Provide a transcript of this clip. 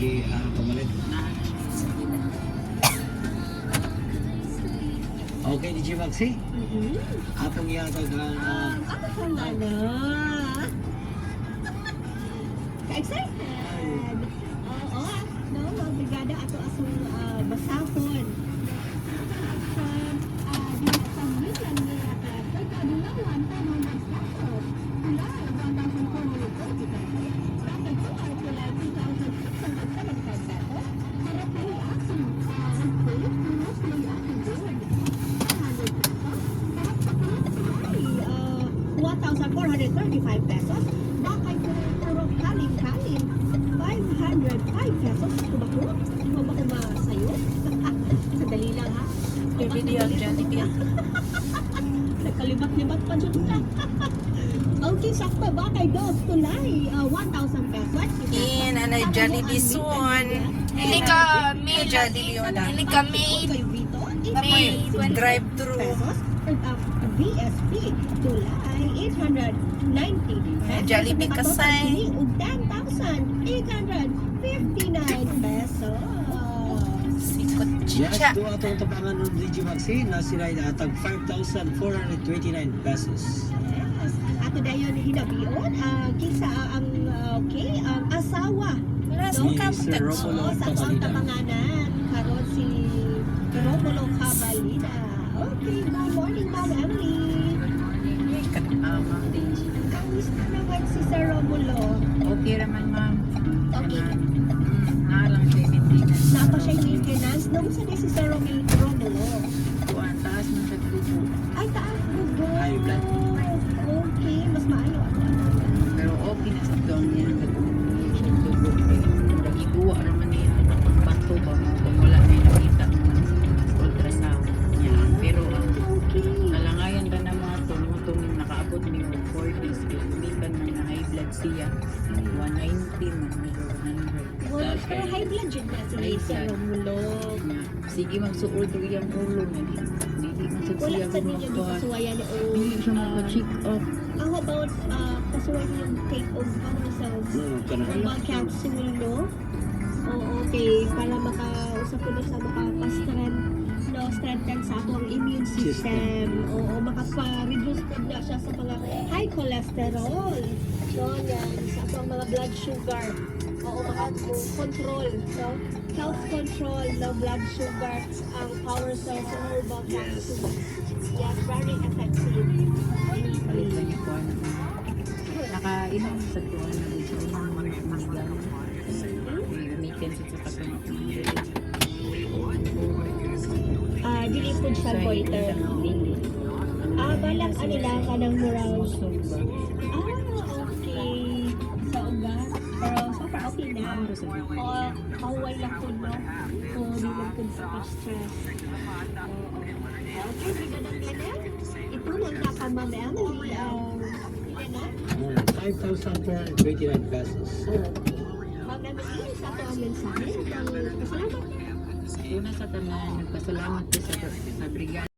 Sige, pamalit. Okay, di siya Maxi? Atong yata ka Ano ka na na? Ka-excited? Oo, no? Brigada ato asong basahon. Sa million nila ka. Pwede aduna 1,000 pesos. Wala, 1,400 pesos. Bakit po ay pula 2,675 pesos? Para kayo asong unpaid, mas may asong doon. 100 pesos. Para sa ay 1,435 pesos. Bakit puro kaling-kaling 505 pesos. Kubako? Ikaw ba kumasayo? Sadali lang ha. Video ang Jollibee. Nagkalibat-libat pa dyan na. Okay, sakto ba kay Dove Tulay? 1,000 pesos. In, Jollibee soon. Hindi ka may Jollibee yun. Hindi ka may drive-thru. VSP Tulay 890 Jollibee kasay. ug 10,859 pesos. Sikot Yes, chicha. do atong tabangan ng DJ Maxi na sila atag 5,429 pesos. Yes. Ato dayon hinabion kinsa ang ang asawa Last Si cup Sir text. Romulo sa akong tabanganan karon si Romulo Cabalina. Okay, good morning Ma'am Emily. Ma'am Daisy. Kamusta naman si Sir Romulo? Okay naman, ma'am. Okay. Nalang siya maintenance. Napa siya yung maintenance. Namusta na si Sir Romulo? Kuwan, taas man sa grupo. Ay, taas dugo. High blood. Okay, mas maayo ako. Pero okay na sa doon niya. Nagdugo. Nagiguwa naman niya. Bato ba? Kung wala na yung nakita. Ultrasound niya. Pero Okay. nalangayan ka na mga ito. Itong nakaabot niyo 4 days. Umikan man na high blood siya. 190 man. 100. Well, pero high blood yun na si Sir Romulo. Sige, magsuod ko yung ulo. Hindi man sa Wala siya sa ninyo yung gumagawa. kasuwayan ni Hindi siya mag-check up. How about kasuwayan yung take of cells? Mga capsule, no? Oo, okay. Para makausap ko na sa strengthen sa atong immune system. Oo, makapa-reduce po na siya sa mga high cholesterol. No, yan. Sa atong mga blood sugar. Oo, maka-control. So, health control ng blood sugar ang power cells sa herbal capsule. Yes, very effective. Palitan niya ko. Nakainom sa tuwan na dito. Manigang. Umikan sa katong. Dili food sa goiter. Balang anila ka ng moral. Okay. Sa ugat. Pero so far okay na. Kaway lang po, no? O, di lang po sa stress. Okay, di ba ng ganyan? Ito lang na ka, Ma'am Emily. Yan na. 5,429 pesos. Ma'am Emily, sa ito ang mensahe. Pasalamat. Una sa tanan, nagpasalamat ko sa brigada.